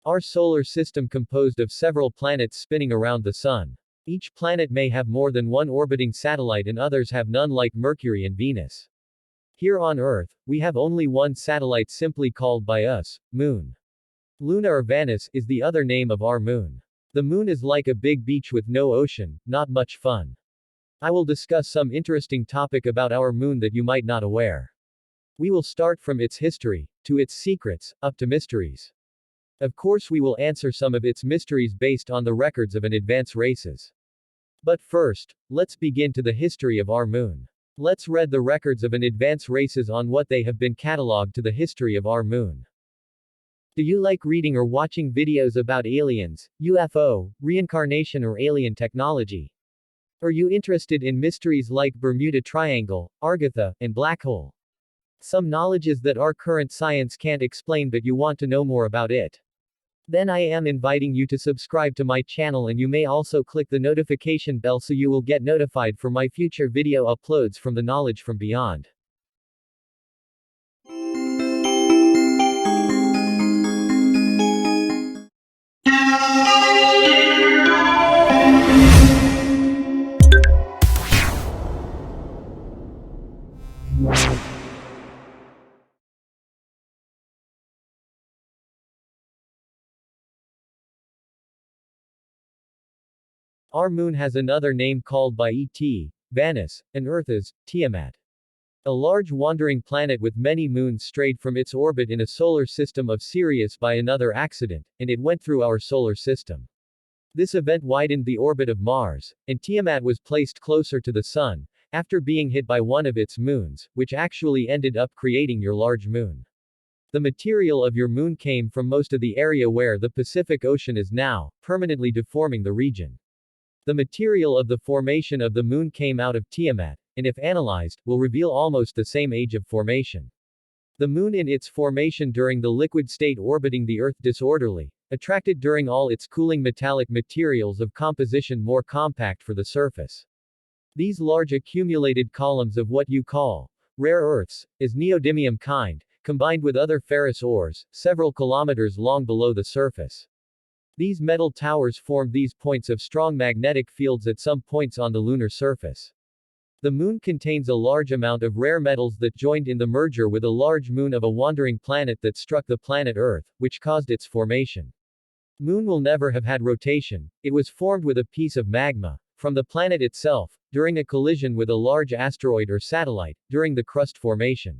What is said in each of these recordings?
Our solar system composed of several planets spinning around the Sun. Each planet may have more than one orbiting satellite and others have none like Mercury and Venus. Here on Earth, we have only one satellite simply called by us, Moon. Luna or Venus is the other name of our Moon. The Moon is like a big beach with no ocean, not much fun. I will discuss some interesting topic about our Moon that you might not aware. We will start from its history, to its secrets, up to mysteries. Of course we will answer some of its mysteries based on the records of an advanced races. But first, let's begin to the history of our Moon. Let's read the records of an advanced races on what they have been catalogued to the history of our Moon. Do you like reading or watching videos about aliens, UFO, reincarnation or alien technology? Are you interested in mysteries like Bermuda Triangle, Agartha, and black hole? Some knowledges that our current science can't explain but you want to know more about it. Then I am inviting you to subscribe to my channel and you may also click the notification bell so you will get notified for my future video uploads from the knowledge from beyond. Our Moon has another name called by ET, Venus, and Earth as Tiamat. A large wandering planet with many moons strayed from its orbit in a solar system of Sirius by another accident, and it went through our solar system. This event widened the orbit of Mars, and Tiamat was placed closer to the Sun, after being hit by one of its moons, which actually ended up creating your large moon. The material of your moon came from most of the area where the Pacific Ocean is now, permanently deforming the region. The material of the formation of the Moon came out of Tiamat, and if analyzed, will reveal almost the same age of formation. The Moon in its formation during the liquid state orbiting the Earth disorderly, attracted during all its cooling metallic materials of composition more compact for the surface. These large accumulated columns of what you call rare earths, is neodymium kind, combined with other ferrous ores, several kilometers long below the surface. These metal towers formed these points of strong magnetic fields at some points on the lunar surface. The Moon contains a large amount of rare metals that joined in the merger with a large moon of a wandering planet that struck the planet Earth, which caused its formation. Moon will never have had rotation, it was formed with a piece of magma, from the planet itself, during a collision with a large asteroid or satellite, during the crust formation.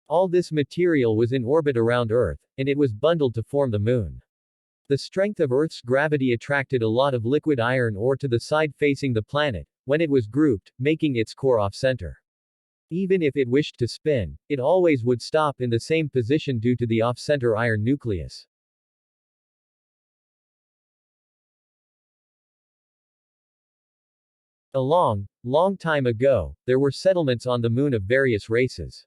All this material was in orbit around Earth, and it was bundled to form the Moon. The strength of Earth's gravity attracted a lot of liquid iron ore to the side facing the planet, when it was grouped, making its core off-center. Even if it wished to spin, it always would stop in the same position due to the off-center iron nucleus. A long time ago, there were settlements on the Moon of various races.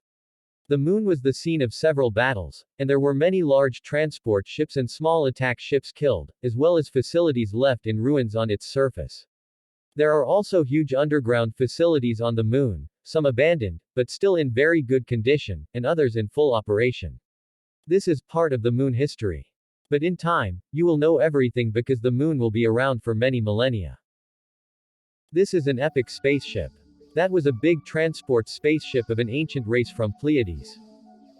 The Moon was the scene of several battles, and there were many large transport ships and small attack ships killed, as well as facilities left in ruins on its surface. There are also huge underground facilities on the Moon, some abandoned, but still in very good condition, and others in full operation. This is part of the Moon history. But in time, you will know everything because the Moon will be around for many millennia. This is an epic spaceship. That was a big transport spaceship of an ancient race from Pleiades.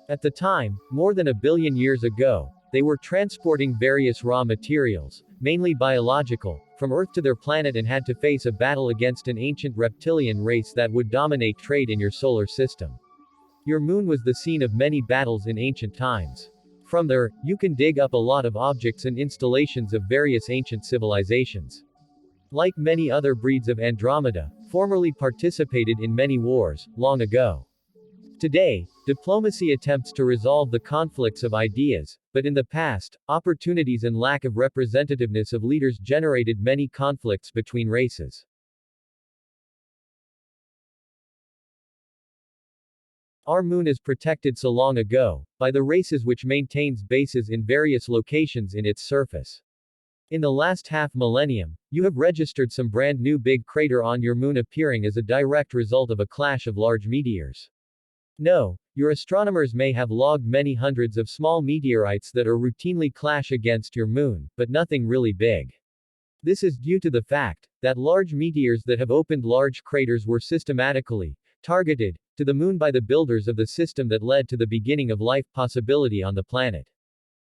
At the time, more than 1 billion years ago, they were transporting various raw materials, mainly biological, from Earth to their planet and had to face a battle against an ancient reptilian race that would dominate trade in your solar system. Your Moon was the scene of many battles in ancient times. From there, you can dig up a lot of objects and installations of various ancient civilizations. Like many other breeds of Andromeda, formerly participated in many wars, long ago. Today, diplomacy attempts to resolve the conflicts of ideas, but in the past, opportunities and lack of representativeness of leaders generated many conflicts between races. Our Moon is protected so long ago, by the races which maintains bases in various locations in its surface. In the last half-millennium, you have registered some brand new big crater on your Moon appearing as a direct result of a clash of large meteors. No, Your astronomers may have logged many hundreds of small meteorites that are routinely clash against your moon, but nothing really big. This is due to the fact that large meteors that have opened large craters were systematically targeted to the moon by the builders of the system that led to the beginning of life possibility on the planet.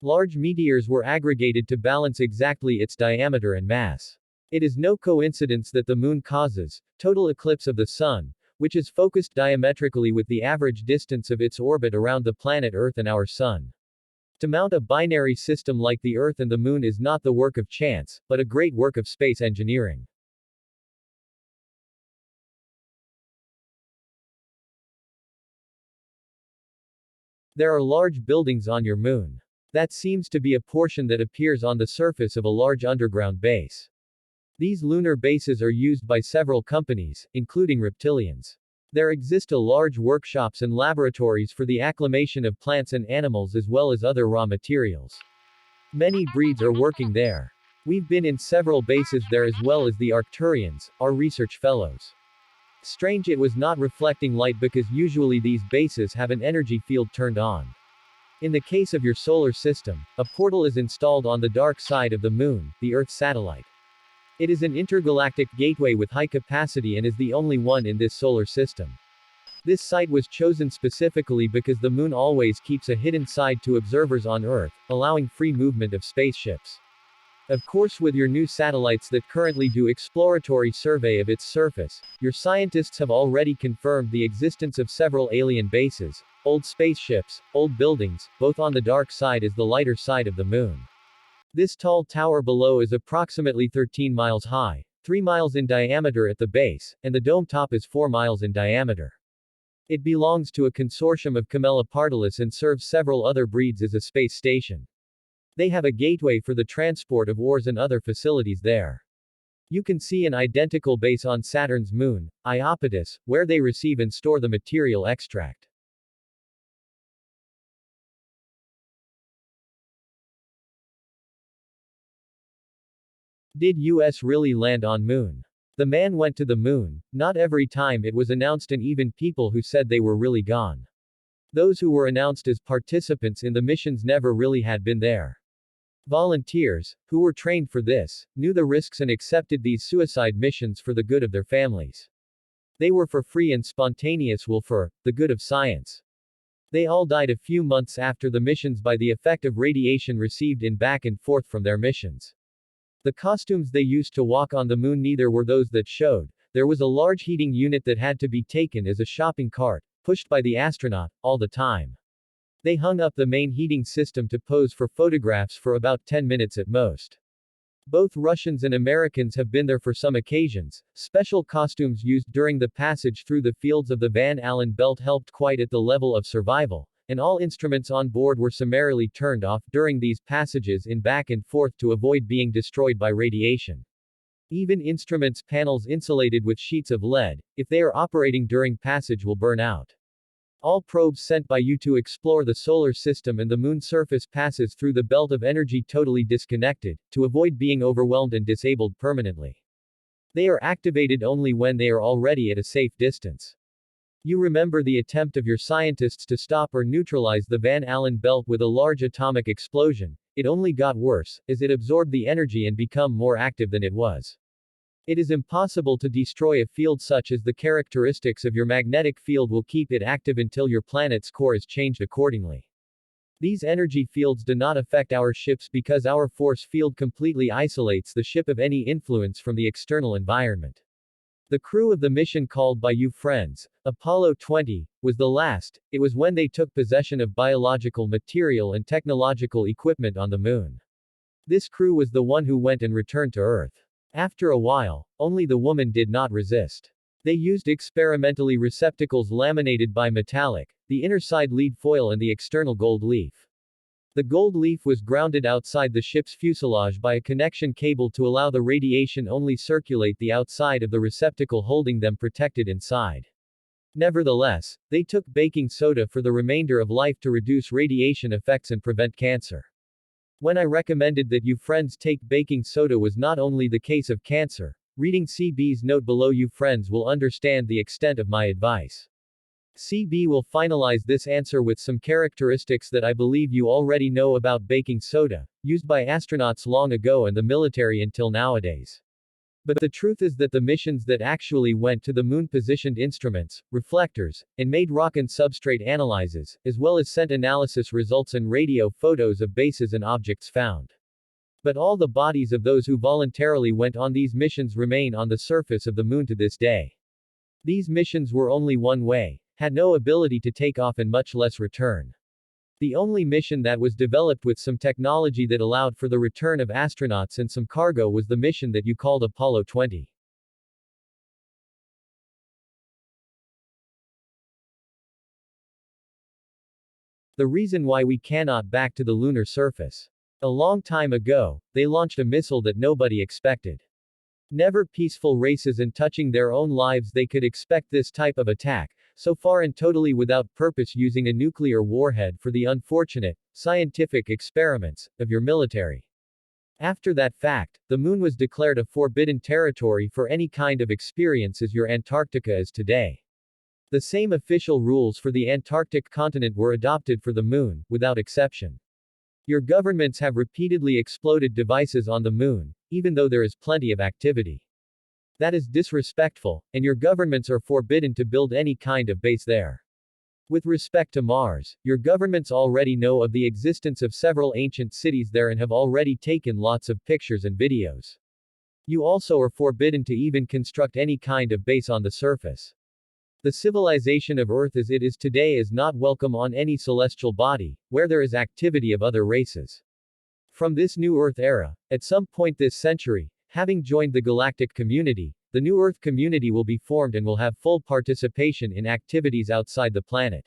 Large meteors were aggregated to balance exactly its diameter and mass. It is no coincidence that the moon causes total eclipse of the sun, which is focused diametrically with the average distance of its orbit around the planet Earth and our sun. To mount a binary system like the Earth and the moon is not the work of chance, but a great work of space engineering. There are large buildings on your moon. That seems to be a portion that appears on the surface of a large underground base. These lunar bases are used by several companies, including reptilians. There exist a large workshops and laboratories for the acclimation of plants and animals as well as other raw materials. Many breeds are working there. We've been in several bases there as well as the Arcturians, our research fellows. Strange it was not reflecting light because usually these bases have an energy field turned on. In the case of your solar system, a portal is installed on the dark side of the moon, the Earth's satellite. It is an intergalactic gateway with high capacity and is the only one in this solar system. This site was chosen specifically because the moon always keeps a hidden side to observers on Earth, allowing free movement of spaceships. Of course, with your new satellites that currently do exploratory survey of its surface, your scientists have already confirmed the existence of several alien bases, old spaceships, old buildings, both on the dark side as the lighter side of the moon. This tall tower below is approximately 13 miles high, 3 miles in diameter at the base, and the dome top is 4 miles in diameter. It belongs to a consortium of Camelopardalis and serves several other breeds as a space station. They have a gateway for the transport of ores and other facilities there. You can see an identical base on Saturn's moon, Iapetus, where they receive and store the material extract. Did US really land on moon? The man went to the moon, not every time it was announced, and even people who said they were really gone. Those who were announced as participants in the missions never really had been there. Volunteers, who were trained for this, knew the risks and accepted these suicide missions for the good of their families. They were for free and spontaneous will for the good of science. They all died a few months after the missions by the effect of radiation received in back and forth from their missions. The costumes they used to walk on the moon neither were those that showed. There was a large heating unit that had to be taken as a shopping cart, pushed by the astronaut, all the time. They hung up the main heating system to pose for photographs for about 10 minutes at most. Both Russians and Americans have been there for some occasions. Special costumes used during the passage through the fields of the Van Allen belt helped quite at the level of survival, and all instruments on board were summarily turned off during these passages in back and forth to avoid being destroyed by radiation. Even instruments panels insulated with sheets of lead, if they are operating during passage, will burn out. All probes sent by you to explore the solar system and the moon surface passes through the belt of energy totally disconnected, to avoid being overwhelmed and disabled permanently. They are activated only when they are already at a safe distance. You remember the attempt of your scientists to stop or neutralize the Van Allen belt with a large atomic explosion. It only got worse, as it absorbed the energy and become more active than it was. It is impossible to destroy a field such as the characteristics of your magnetic field will keep it active until your planet's core is changed accordingly. These energy fields do not affect our ships because our force field completely isolates the ship of any influence from the external environment. The crew of the mission called by you friends, Apollo 20, was the last. It was when they took possession of biological material and technological equipment on the moon. This crew was the one who went and returned to Earth. After a while, only the woman did not resist. They used experimentally receptacles laminated by metallic, the inner side lead foil and the external gold leaf. The gold leaf was grounded outside the ship's fuselage by a connection cable to allow the radiation only circulate the outside of the receptacle, holding them protected inside. Nevertheless, they took baking soda for the remainder of life to reduce radiation effects and prevent cancer. When I recommended that you friends take baking soda was not only the case of cancer. Reading CB's note below, you friends will understand the extent of my advice. CB will finalize this answer with some characteristics that I believe you already know about baking soda, used by astronauts long ago and the military until nowadays. But the truth is that the missions that actually went to the moon positioned instruments, reflectors, and made rock and substrate analyses, as well as sent analysis results and radio photos of bases and objects found. But all the bodies of those who voluntarily went on these missions remain on the surface of the moon to this day. These missions were only one way, had no ability to take off and much less return. The only mission that was developed with some technology that allowed for the return of astronauts and some cargo was the mission that you called Apollo 20. The reason why we cannot back to the lunar surface. A long time ago, they launched a missile that nobody expected. Never peaceful races and touching their own lives they could expect this type of attack, so far and totally without purpose using a nuclear warhead for the unfortunate, scientific experiments, of your military. After that fact, the moon was declared a forbidden territory for any kind of experience as your Antarctica is today. The same official rules for the Antarctic continent were adopted for the moon, without exception. Your governments have repeatedly exploded devices on the moon, even though there is plenty of activity. That is disrespectful, and your governments are forbidden to build any kind of base there. With respect to Mars, your governments already know of the existence of several ancient cities there and have already taken lots of pictures and videos. You also are forbidden to even construct any kind of base on the surface. The civilization of Earth as it is today is not welcome on any celestial body, where there is activity of other races. From this new Earth era, at some point this century, having joined the galactic community, the new Earth community will be formed and will have full participation in activities outside the planet.